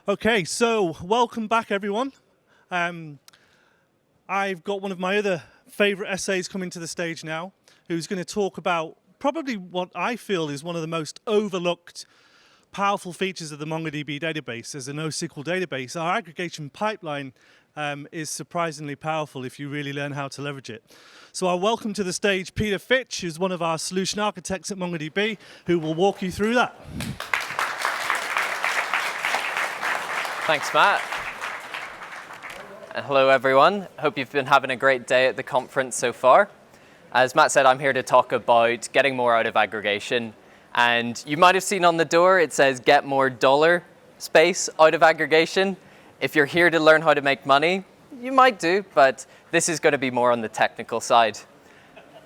Okay, so welcome back, everyone. I've got one of my other favorite essays coming to the stage now, who's going to talk about probably what I feel is one of the most overlooked powerful features of the MongoDB database as a NoSQL database. Our aggregation pipeline is surprisingly powerful if you really learn how to leverage it. So I'll welcome to the stage Peter Fitch, who's one of our solution architects at MongoDB, who will walk you through that. Thanks, Matt. And hello, everyone. Hope you've been having a great day at the conference so far. As Matt said, I'm here to talk about getting more out of aggregation. And you might have seen on the door, it says, get more dollar space out of aggregation. If you're here to learn how to make money, you might do, but this is going to be more on the technical side.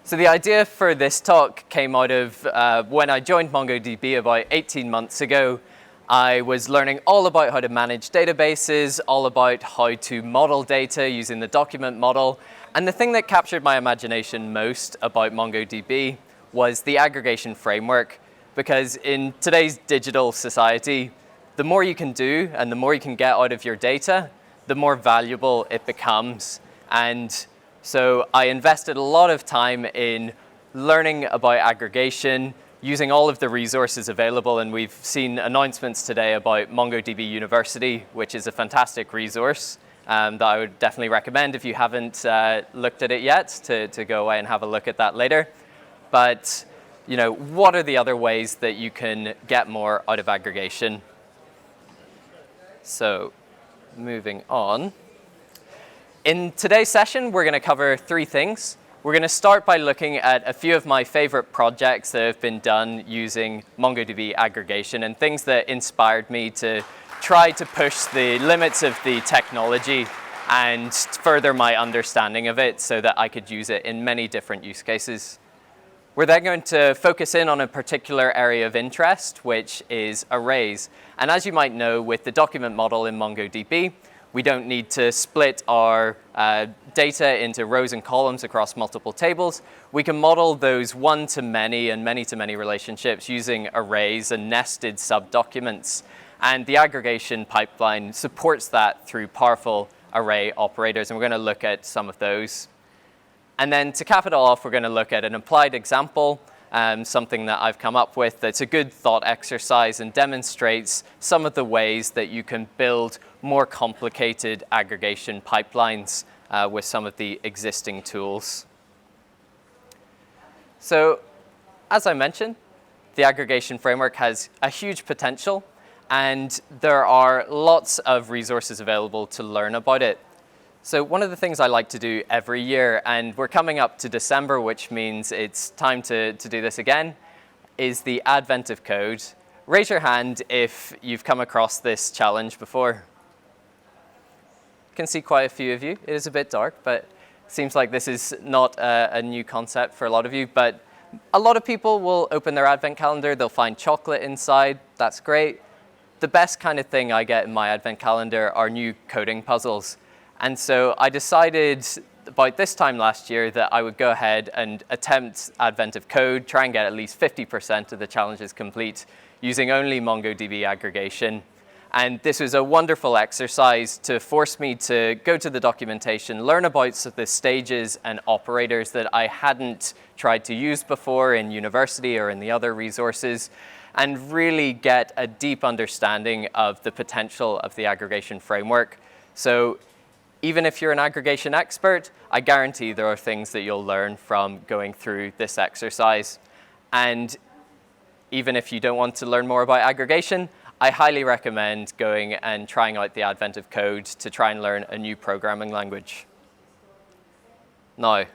So the idea for this talk came out of when I joined MongoDB about 18 months ago. I was learning all about how to manage databases, all about how to model data using the document model. And the thing that captured my imagination most about MongoDB was the aggregation framework. Because in today's digital society, the more you can do and the more you can get out of your data, the more valuable it becomes. And so I invested a lot of time in learning about aggregation, using all of the resources available, and we've seen announcements today about MongoDB University, which is a fantastic resource that I would definitely recommend if you haven't looked at it yet, to go away and have a look at that later. But what are the other ways that you can get more out of aggregation? So moving on. In today's session, we're going to cover three things. We're going to start by looking at a few of my favorite projects that have been done using MongoDB aggregation and things that inspired me to try to push the limits of the technology and further my understanding of it so that I could use it in many different use cases. We're then going to focus in on a particular area of interest, which is arrays. And as you might know, with the document model in MongoDB, we don't need to split our data into rows and columns across multiple tables. We can model those one-to-many and many-to-many relationships using arrays and nested subdocuments. And the aggregation pipeline supports that through powerful array operators. And we're going to look at some of those. And then to cap it all off, we're going to look at an applied example, something that I've come up with that's a good thought exercise and demonstrates some of the ways that you can build more complicated aggregation pipelines with some of the existing tools. So as I mentioned, the aggregation framework has a huge potential, and there are lots of resources available to learn about it. So one of the things I like to do every year, and we're coming up to December, which means it's time to do this again, is the Advent of Code. Raise your hand if you've come across this challenge before. I can see quite a few of you. It is a bit dark, but it seems like this is not a new concept for a lot of you. But a lot of people will open their Advent calendar. They'll find chocolate inside. That's great. The best kind of thing I get in my Advent calendar are new coding puzzles. And so I decided about this time last year that I would go ahead and attempt Advent of Code, try and get at least 50% of the challenges complete using only MongoDB aggregation. And this was a wonderful exercise to force me to go to the documentation, learn about the stages and operators that I hadn't tried to use before in university or in the other resources, and really get a deep understanding of the potential of the aggregation framework. So even if you're an aggregation expert, I guarantee there are things that you'll learn from going through this exercise. And even if you don't want to learn more about aggregation, I highly recommend going and trying out the Advent of Code to try and learn a new programming language. Now,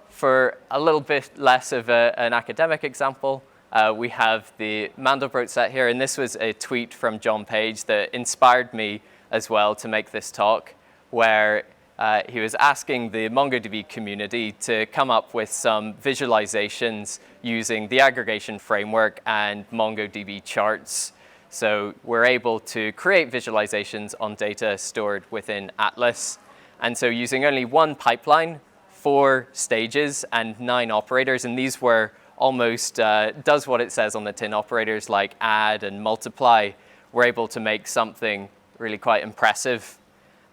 for a little bit less of an academic example, we have the Mandelbrot set here. And this was a tweet from John Page that inspired me as well to make this talk, where he was asking the MongoDB community to come up with some visualizations using the aggregation framework and MongoDB charts. So we're able to create visualizations on data stored within Atlas. And so using only one pipeline, 4 stages, and 9 operators, and these were almost does what it says on the tin operators like add and multiply, we're able to make something really quite impressive.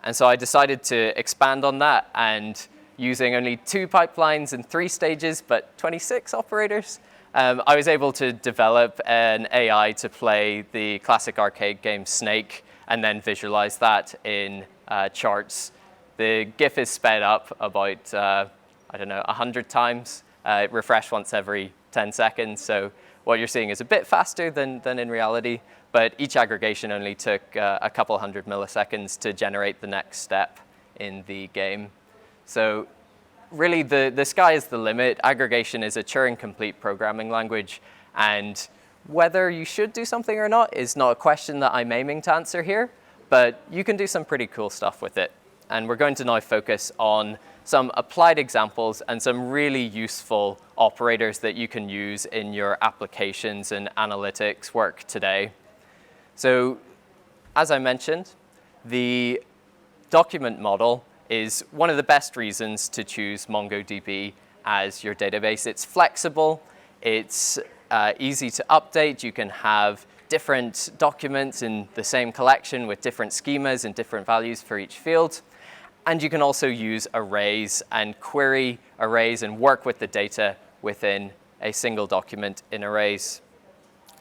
And so I decided to expand on that, and using only 2 pipelines and 3 stages, but 26 operators, I was able to develop an AI to play the classic arcade game Snake and then visualize that in charts. The GIF is sped up about, 100 times. Refresh once every 10 seconds. So what you're seeing is a bit faster than in reality, but each aggregation only took a couple hundred milliseconds to generate the next step in the game. So really, the sky is the limit. Aggregation is a Turing-complete programming language, and whether you should do something or not is not a question that I'm aiming to answer here, but you can do some pretty cool stuff with it. And we're going to now focus on some applied examples and some really useful operators that you can use in your applications and analytics work today. So, as I mentioned, the document model is one of the best reasons to choose MongoDB as your database. It's flexible, it's easy to update. You can have different documents in the same collection with different schemas and different values for each field. And you can also use arrays and query arrays and work with the data within a single document in arrays.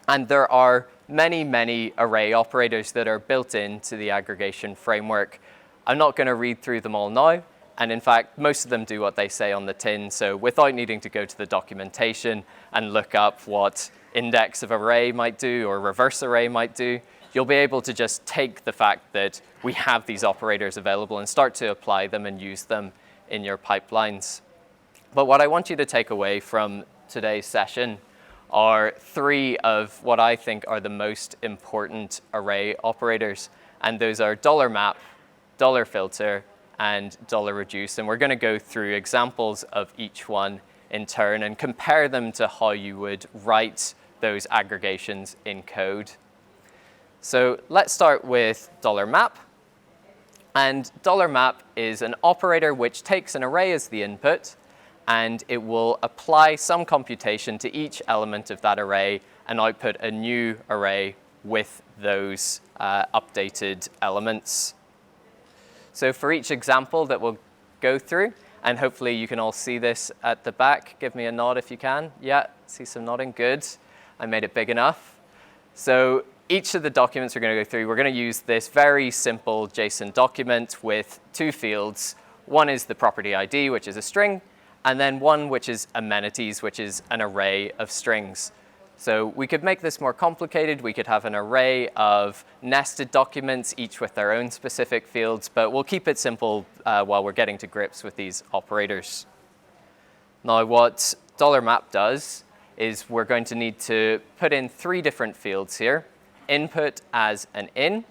And there are many, many array operators that are built into the aggregation framework. I'm not going to read through them all now. And in fact, most of them do what they say on the tin. So without needing to go to the documentation and look up what index of array might do or reverse array might do, you'll be able to just take the fact that we have these operators available and start to apply them and use them in your pipelines. But what I want you to take away from today's session are 3 of what I think are the most important array operators. And those are $map, $filter, and $reduce. And we're going to go through examples of each one in turn and compare them to how you would write those aggregations in code. So let's start with $map. And $map is an operator which takes an array as the input, and it will apply some computation to each element of that array and output a new array with those updated elements. So for each example that we'll go through, and hopefully you can all see this at the back. Give me a nod if you can. Yeah, see some nodding. Good. I made it big enough. So each of the documents we're going to go through, we're going to use this very simple JSON document with 2 fields. One is the property ID, which is a string, and then one which is amenities, which is an array of strings. So we could make this more complicated. We could have an array of nested documents, each with their own specific fields, but we'll keep it simple while we're getting to grips with these operators. Now, what $map does is we're going to need to put in 3 different fields here. Input as an in.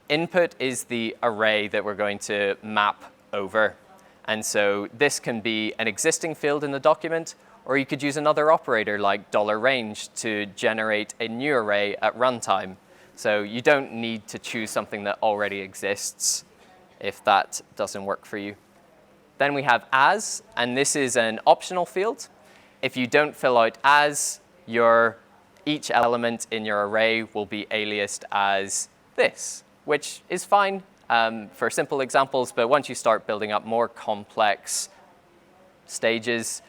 Input is the array that we're going to map over. And so this can be an existing field in the document, or you could use another operator like $range to generate a new array at runtime. So you don't need to choose something that already exists if that doesn't work for you. Then we have as, and this is an optional field. If you don't fill out as, each element in your array will be aliased as this, which is fine for simple examples, but once you start building up more complex stages,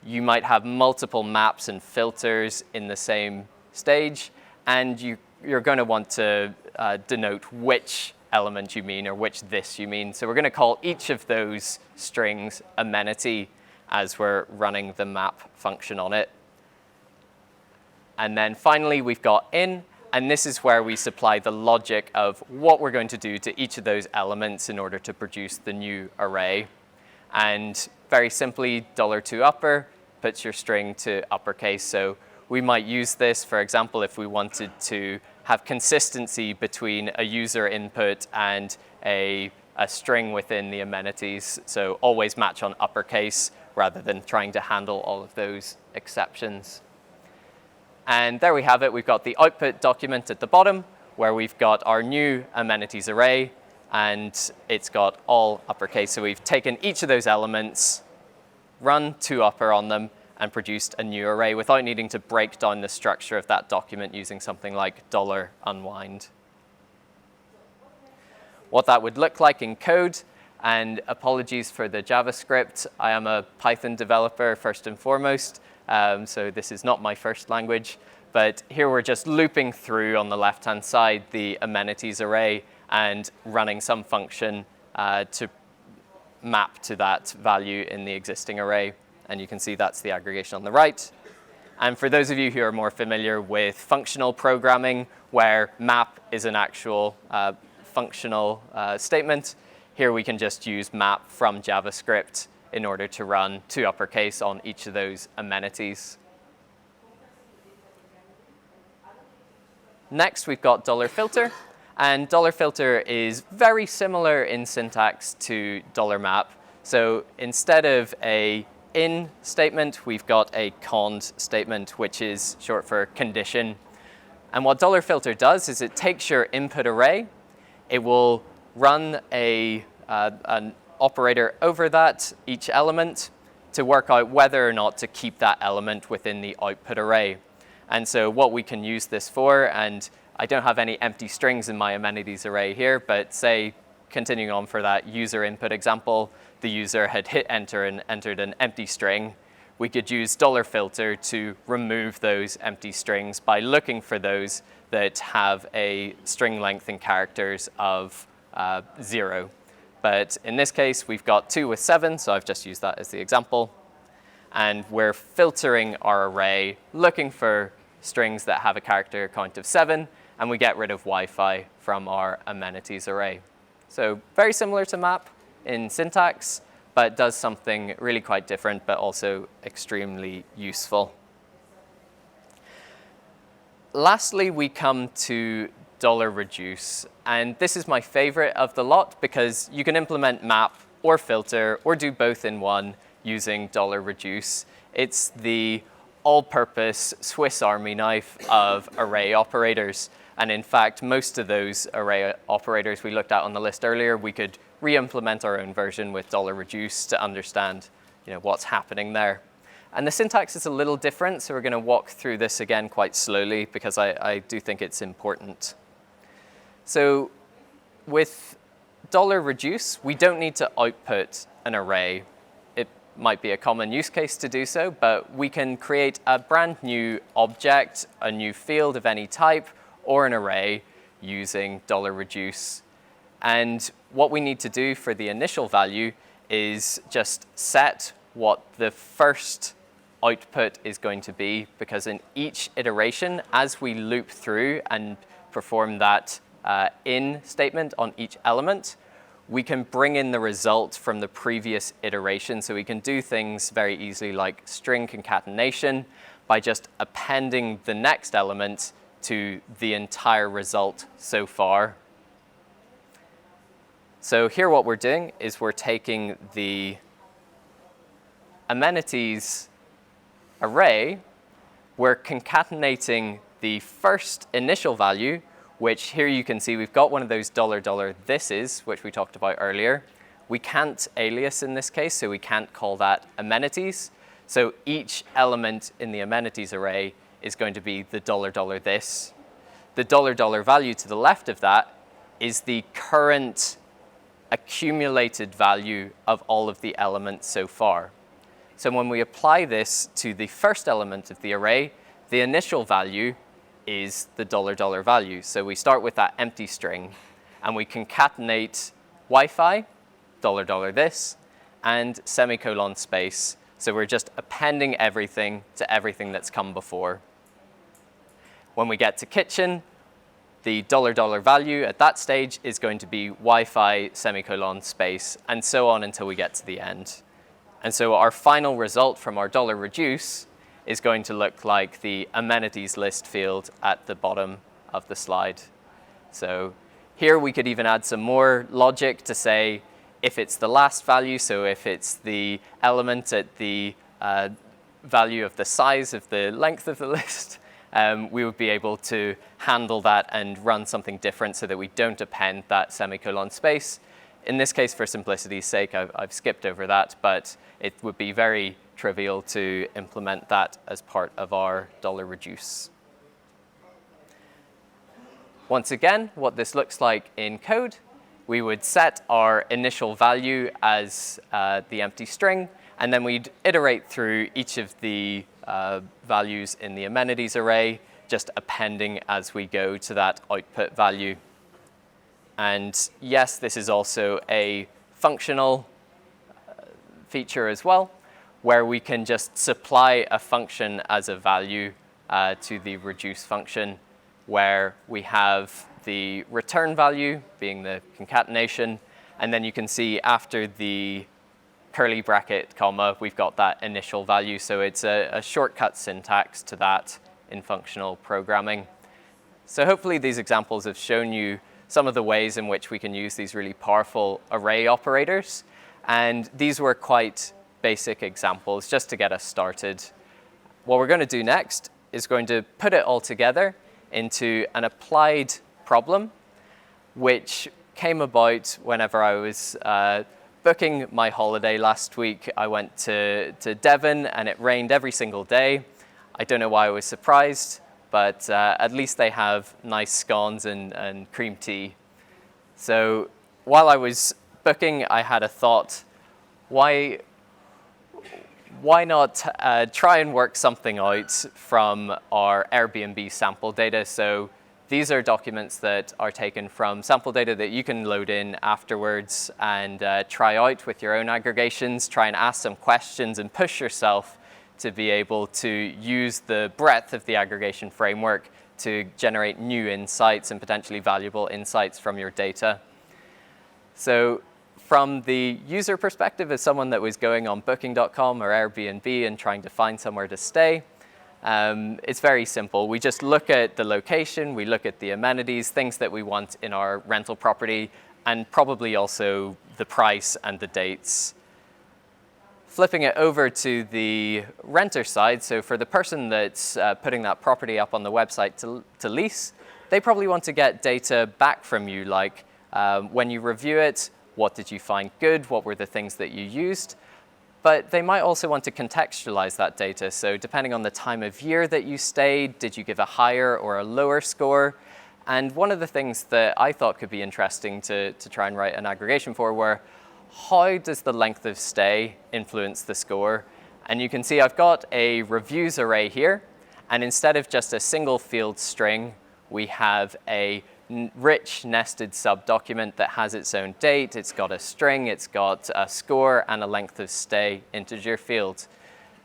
you might have multiple maps and filters in the same stage, and you're going to want to denote which element you mean or which this you mean. So we're going to call each of those strings amenity as we're running the map function on it. And then finally, we've got in, and this is where we supply the logic of what we're going to do to each of those elements in order to produce the new array. And very simply, $2upper puts your string to uppercase. So we might use this, for example, if we wanted to have consistency between a user input and a string within the amenities. So always match on uppercase rather than trying to handle all of those exceptions. And there we have it. We've got the output document at the bottom where we've got our new amenities array, and it's got all uppercase. So we've taken each of those elements, run $2upper on them, and produced a new array without needing to break down the structure of that document using something like $unwind. what that would look like in code. And apologies for the JavaScript. I am a Python developer first and foremost, so this is not my first language. But here we're just looping through on the left-hand side the amenities array and running some function to map to that value in the existing array. And you can see that's the aggregation on the right. And for those of you who are more familiar with functional programming, where map is an actual functional statement, here we can just use map from JavaScript in order to run to uppercase on each of those amenities. Next, we've got $filter. And $filter is very similar in syntax to $map. So instead of a in statement, we've got a cond statement, which is short for condition. And what $filter does is it takes your input array, it will run an operator over that, each element, to work out whether or not to keep that element within the output array. And so what we can use this for, and I don't have any empty strings in my amenities array here, but say, continuing on for that user input example, the user had hit enter and entered an empty string. We could use $filter to remove those empty strings by looking for those that have a string length in characters of 0. But in this case, we've got 2 with 7, so I've just used that as the example. And we're filtering our array, looking for strings that have a character count of 7, and we get rid of Wi-Fi from our amenities array. So very similar to map in syntax, but does something really quite different, but also extremely useful. Lastly, we come to $reduce. And this is my favorite of the lot because you can implement map or filter or do both in one using $reduce. It's the all-purpose Swiss Army knife of array operators. And in fact, most of those array operators we looked at on the list earlier, we could re-implement our own version with $reduce to understand what's happening there. And the syntax is a little different, so we're going to walk through this again quite slowly because I do think it's important. So with $reduce, we don't need to output an array. It might be a common use case to do so, but we can create a brand new object, a new field of any type, or an array using $reduce. And what we need to do for the initial value is just set what the first output is going to be, because in each iteration, as we loop through and perform that in statement on each element, we can bring in the result from the previous iteration. So we can do things very easily like string concatenation by just appending the next element to the entire result so far. So here what we're doing is we're taking the amenities array, we're concatenating the first initial value, which here you can see we've got one of those $thises, which we talked about earlier. We can't alias in this case, so we can't call that amenities. So each element in the amenities array is going to be the $this. The value to the left of that is the current accumulated value of all of the elements so far. So when we apply this to the first element of the array, the initial value is the $value. So we start with that empty string, and we concatenate Wi-Fi, $this, and semicolon space. So we're just appending everything to everything that's come before. When we get to kitchen, the $value at that stage is going to be Wi-Fi, semicolon space, and so on until we get to the end. And so our final result from our $reduce is going to look like the amenities list field at the bottom of the slide. So here we could even add some more logic to say if it's the last value, so if it's the element at the value of the size of the length of the list, we would be able to handle that and run something different so that we don't append that semicolon space. In this case, for simplicity's sake, I've skipped over that, but it would be very trivial to implement that as part of our $reduce. Once again, what this looks like in code we would set our initial value as the empty string, and then we'd iterate through each of the values in the amenities array, just appending as we go to that output value. And yes, this is also a functional feature as well, where we can just supply a function as a value to the reduce function, where we have the return value being the concatenation, and then you can see after the curly bracket comma, we've got that initial value. So it's a shortcut syntax to that in functional programming. So hopefully these examples have shown you some of the ways in which we can use these really powerful array operators. And these were quite basic examples just to get us started. What we're going to do next is going to put it all together into an applied problem, which came about whenever I was booking my holiday last week. I went to Devon and it rained every single day. I don't know why I was surprised, but at least they have nice scones and cream tea. So while I was booking, I had a thought, why not try and work something out from our Airbnb sample data? So these are documents that are taken from sample data that you can load in afterwards and try out with your own aggregations, try and ask some questions and push yourself to be able to use the breadth of the aggregation framework to generate new insights and potentially valuable insights from your data. So from the user perspective, as someone that was going on booking.com or Airbnb and trying to find somewhere to stay, it's very simple. We just look at the location, we look at the amenities, things that we want in our rental property, and probably also the price and the dates. Flipping it over to the renter side, so for the person that's putting that property up on the website to lease, they probably want to get data back from you, like when you review it, what did you find good, what were the things that you used? But they might also want to contextualize that data. So depending on the time of year that you stayed, did you give a higher or a lower score? And one of the things that I thought could be interesting to try and write an aggregation for were, how does the length of stay influence the score? And you can see I've got a reviews array here. And instead of just a single field string, we have a rich nested subdocument that has its own date, it's got a string, it's got a score, and a length of stay integer field.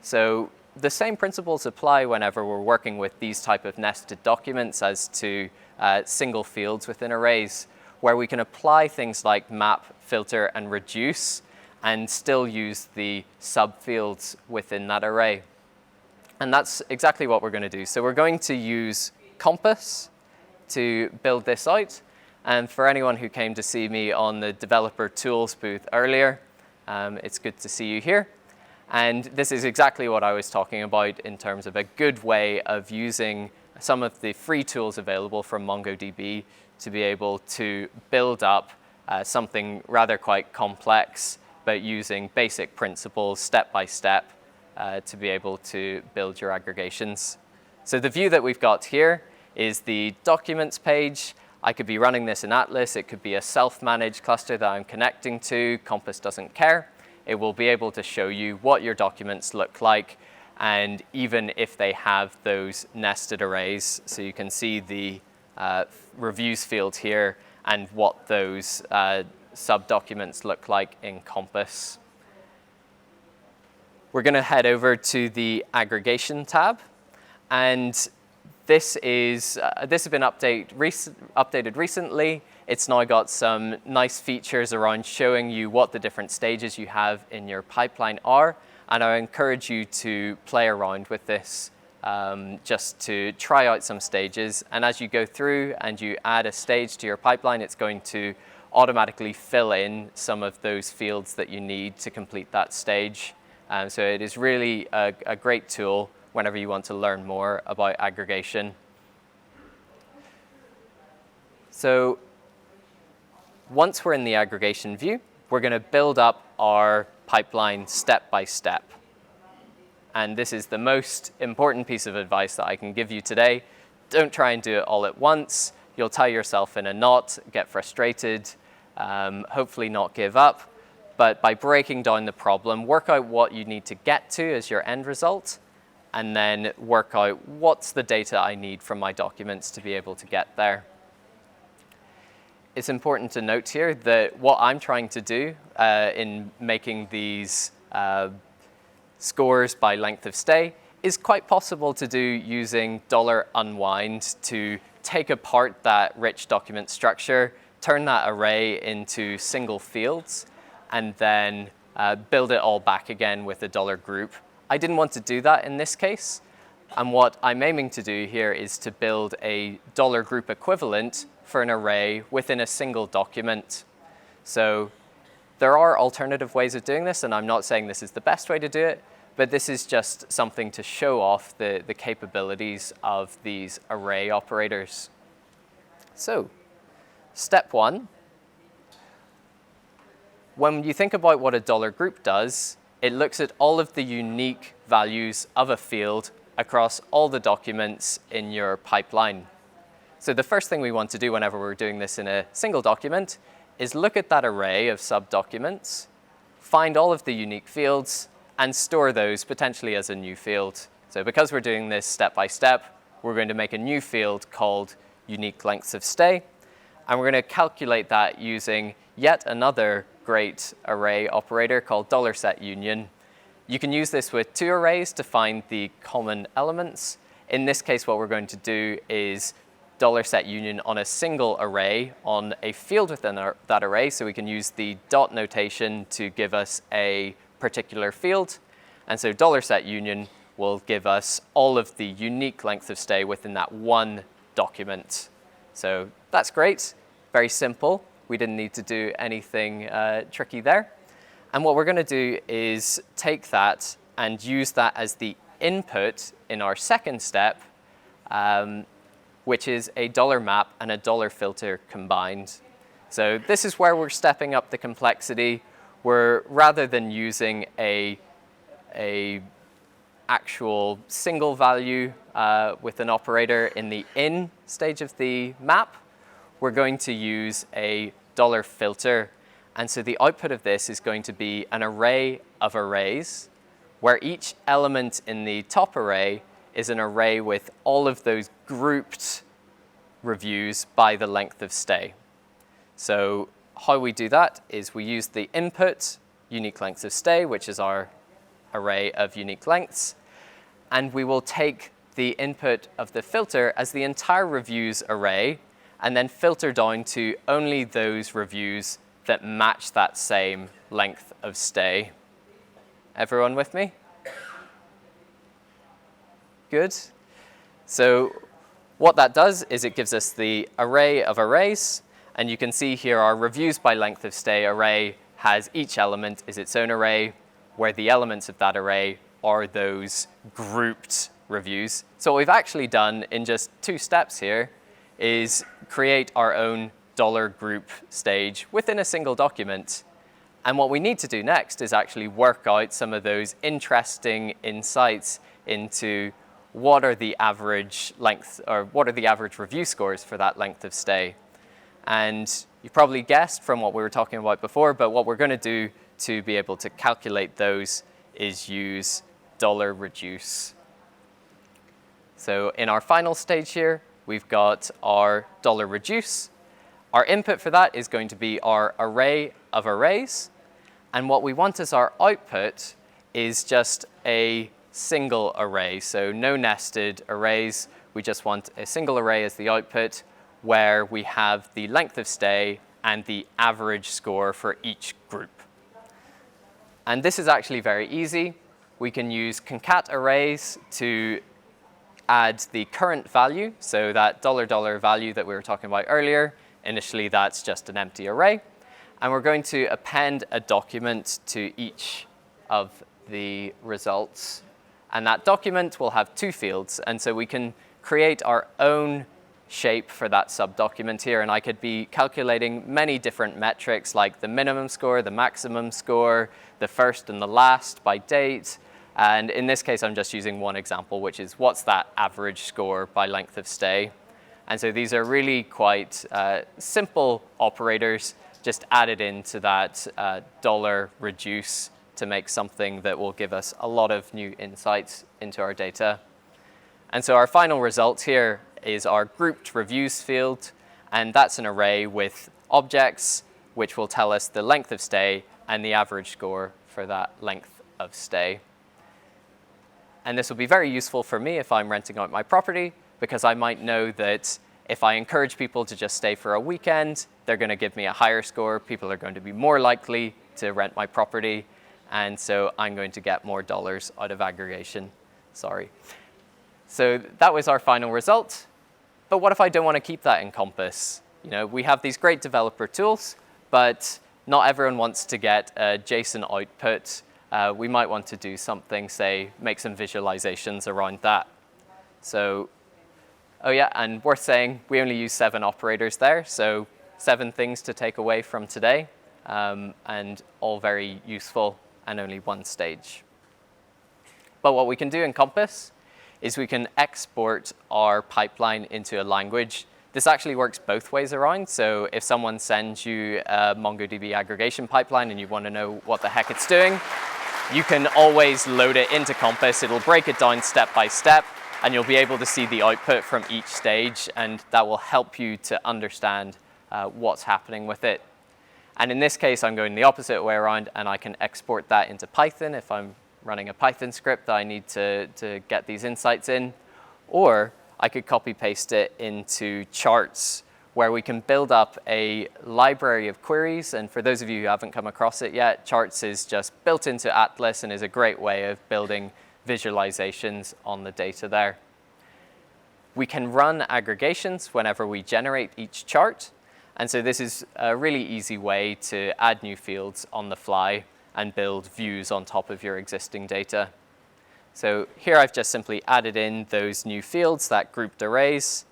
So the same principles apply whenever we're working with these type of nested documents as to single fields within arrays, where we can apply things like map, filter, and reduce, and still use the subfields within that array. And that's exactly what we're going to do. So we're going to use Compass to build this out. And for anyone who came to see me on the developer tools booth earlier, it's good to see you here. And this is exactly what I was talking about in terms of a good way of using some of the free tools available from MongoDB to be able to build up something rather quite complex, but using basic principles step by step to be able to build your aggregations. So the view that we've got here is the documents page. I could be running this in Atlas. It could be a self-managed cluster that I'm connecting to. Compass doesn't care. It will be able to show you what your documents look like, and even if they have those nested arrays. So you can see the reviews field here and what those sub-documents look like in Compass. We're going to head over to the aggregation tab, and this has been updated recently. It's now got some nice features around showing you what the different stages you have in your pipeline are, and I encourage you to play around with this just to try out some stages. And as you go through and you add a stage to your pipeline, it's going to automatically fill in some of those fields that you need to complete that stage. So it is really a great tool whenever you want to learn more about aggregation. So once we're in the aggregation view, we're going to build up our pipeline step by step. And this is the most important piece of advice that I can give you today. Don't try and do it all at once. You'll tie yourself in a knot, get frustrated. hopefully not give up, but by breaking down the problem, work out what you need to get to as your end result, and then work out what's the data I need from my documents to be able to get there. It's important to note here that what I'm trying to do in making these scores by length of stay is quite possible to do using $unwind to take apart that rich document structure, turn that array into single fields, and then build it all back again with a $group. I didn't want to do that in this case. And what I'm aiming to do here is to build a $group equivalent for an array within a single document. So there are alternative ways of doing this, and I'm not saying this is the best way to do it, but this is just something to show off the capabilities of these array operators. So step one, when you think about what a $group does, it looks at all of the unique values of a field across all the documents in your pipeline. So the first thing we want to do whenever we're doing this in a single document is look at that array of subdocuments, find all of the unique fields, and store those potentially as a new field. So because we're doing this step by step, we're going to make a new field called unique lengths of stay, and we're going to calculate that using yet another great array operator called $setUnion. You can use this with two arrays to find the common elements. In this case, what we're going to do is $setUnion on a single array on a field within that array, so we can use the dot notation to give us a particular field. And so $setUnion will give us all of the unique length of stay within that one document. So that's great, very simple. We didn't need to do anything tricky there. And what we're going to do is take that and use that as the input in our second step, which is a $map and a $filter combined. So this is where we're stepping up the complexity. Rather than using a actual single value with an operator in the in stage of the map, we're going to use a $filter. And so the output of this is going to be an array of arrays, where each element in the top array is an array with all of those grouped reviews by the length of stay. So how we do that is we use the input unique lengths of stay, which is our array of unique lengths, and we will take the input of the filter as the entire reviews array, and then filter down to only those reviews that match that same length of stay. Everyone with me? Good. So what that does is it gives us the array of arrays, and you can see here our reviews by length of stay array has each element is its own array, where the elements of that array are those grouped reviews. So what we've actually done in just 2 steps here is create our own $group stage within a single document. And what we need to do next is actually work out some of those interesting insights into what are the average length, or what are the average review scores for that length of stay. And you probably guessed from what we were talking about before, but what we're going to do to be able to calculate those is use $reduce. So in our final stage here, we've got our $reduce. Our input for that is going to be our array of arrays. And what we want as our output is just a single array. So no nested arrays. We just want a single array as the output, where we have the length of stay and the average score for each group. And this is actually very easy. We can use concat arrays to add the current value, so that $$ value that we were talking about earlier. Initially, that's just an empty array. And we're going to append a document to each of the results. And that document will have 2 fields. And so we can create our own shape for that subdocument here. And I could be calculating many different metrics, like the minimum score, the maximum score, the first and the last by date. And in this case, I'm just using one example, which is what's that average score by length of stay. And so these are really quite simple operators, just added into that dollar reduce to make something that will give us a lot of new insights into our data. And so our final result here is our grouped reviews field, and that's an array with objects which will tell us the length of stay and the average score for that length of stay. And this will be very useful for me if I'm renting out my property, because I might know that if I encourage people to just stay for a weekend, they're going to give me a higher score. People are going to be more likely to rent my property, and so I'm going to get more dollars out of aggregation. Sorry. So that was our final result. But what if I don't want to keep that in Compass? You know, we have these great developer tools, but not everyone wants to get a JSON output. We might want to do something, say, make some visualizations around that. So, oh yeah, and worth saying, we only use 7 operators there, so 7 things to take away from today, and all very useful, and only 1 stage. But what we can do in Compass is we can export our pipeline into a language. This actually works both ways around. So if someone sends you a MongoDB aggregation pipeline and you want to know what the heck it's doing, you can always load it into Compass. It'll break it down step by step, and you'll be able to see the output from each stage, and that will help you to understand what's happening with it. And in this case, I'm going the opposite way around, and I can export that into Python if I'm running a Python script that I need to get these insights in. Or I could copy paste it into charts, where we can build up a library of queries. And for those of you who haven't come across it yet, charts is just built into Atlas and is a great way of building visualizations on the data there. We can run aggregations whenever we generate each chart. And so this is a really easy way to add new fields on the fly and build views on top of your existing data. So here I've just simply added in those new fields, that grouped arrays,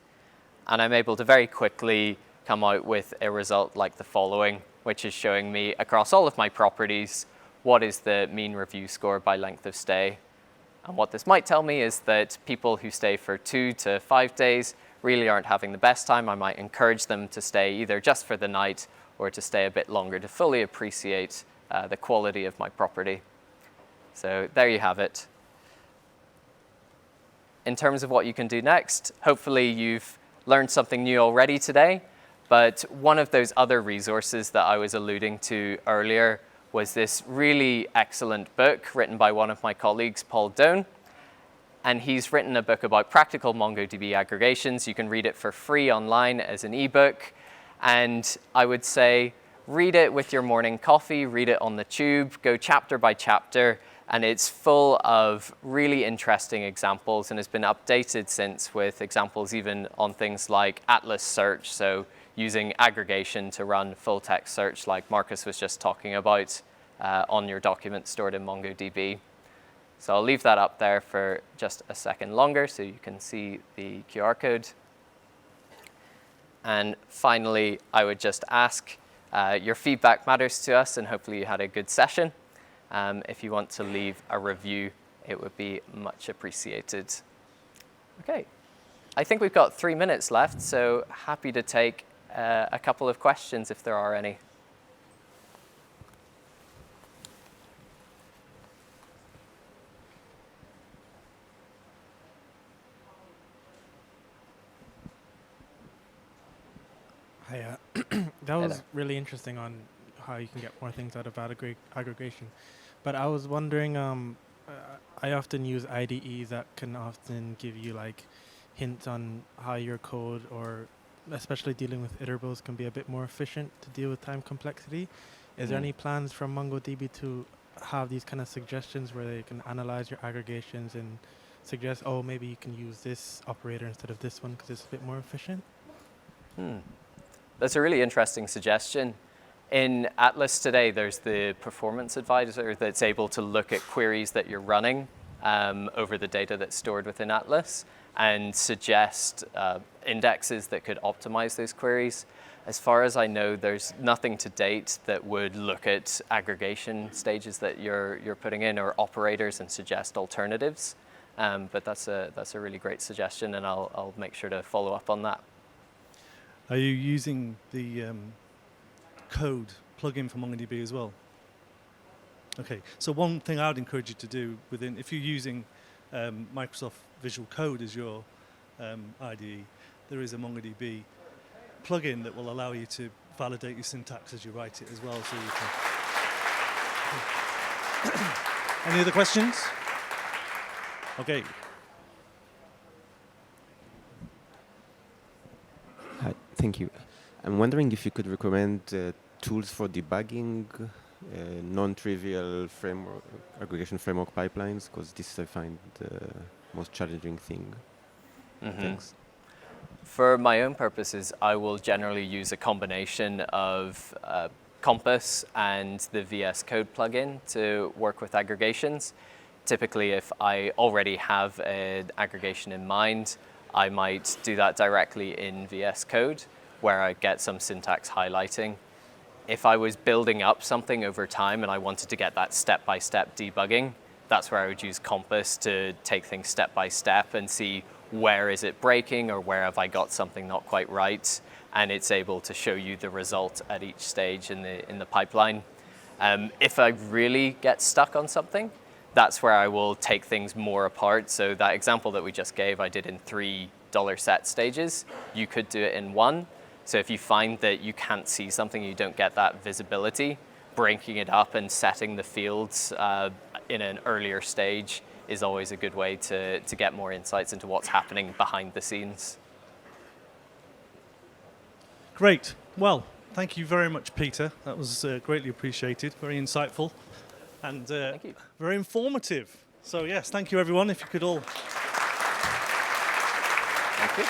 and I'm able to very quickly come out with a result like the following, which is showing me across all of my properties what is the mean review score by length of stay. And what this might tell me is that people who stay for 2 to 5 days really aren't having the best time. I might encourage them to stay either just for the night or to stay a bit longer to fully appreciate the quality of my property. So there you have it. In terms of what you can do next, hopefully you've learned something new already today, but one of those other resources that I was alluding to earlier was this really excellent book written by one of my colleagues, Paul Doan. And he's written a book about practical MongoDB aggregations. You can read it for free online as an ebook. And I would say, read it with your morning coffee, read it on the tube, go chapter by chapter, and it's full of really interesting examples and has been updated since with examples even on things like Atlas search, so using aggregation to run full text search like Marcus was just talking about on your documents stored in MongoDB. So I'll leave that up there for just a second longer so you can see the QR code. And finally, I would just ask, your feedback matters to us, and hopefully you had a good session. If you want to leave a review, it would be much appreciated. Okay, I think we've got 3 minutes left, so happy to take a couple of questions if there are any. Hi, that was really interesting on how you can get more things out of aggregation. But I was wondering, I often use IDEs that can often give you like hints on how your code, or especially dealing with iterables, can be a bit more efficient to deal with time complexity. Is there any plans from MongoDB to have these kind of suggestions where they can analyze your aggregations and suggest, oh, maybe you can use this operator instead of this one because it's a bit more efficient? That's a really interesting suggestion. In Atlas today, there's the performance advisor that's able to look at queries that you're running over the data that's stored within Atlas and suggest indexes that could optimize those queries. As far as I know, there's nothing to date that would look at aggregation stages that you're putting in or operators and suggest alternatives. But that's a really great suggestion, and I'll make sure to follow up on that. Are you using the code plugin for MongoDB as well? Okay, so one thing I would encourage you to do if you're using Microsoft Visual Code as your IDE, there is a MongoDB plugin that will allow you to validate your syntax as you write it as well. So you can. Any other questions? Okay. Hi, thank you. I'm wondering if you could recommend tools for debugging non-trivial aggregation framework pipelines, because this I find the most challenging thing. Thanks. For my own purposes, I will generally use a combination of Compass and the VS Code plugin to work with aggregations. Typically, if I already have an aggregation in mind, I might do that directly in VS Code, where I get some syntax highlighting. If I was building up something over time and I wanted to get that step-by-step debugging, that's where I would use Compass to take things step by step and see where is it breaking or where have I got something not quite right, and it's able to show you the result at each stage in the pipeline. If I really get stuck on something, that's where I will take things more apart. So that example that we just gave, I did in 3 $set stages. You could do it in 1. So if you find that you can't see something, you don't get that visibility, breaking it up and setting the fields in an earlier stage is always a good way to get more insights into what's happening behind the scenes. Great. Well, thank you very much, Peter. That was greatly appreciated, very insightful, and Thank you. very informative. So yes, thank you everyone. If you could all. Thank you.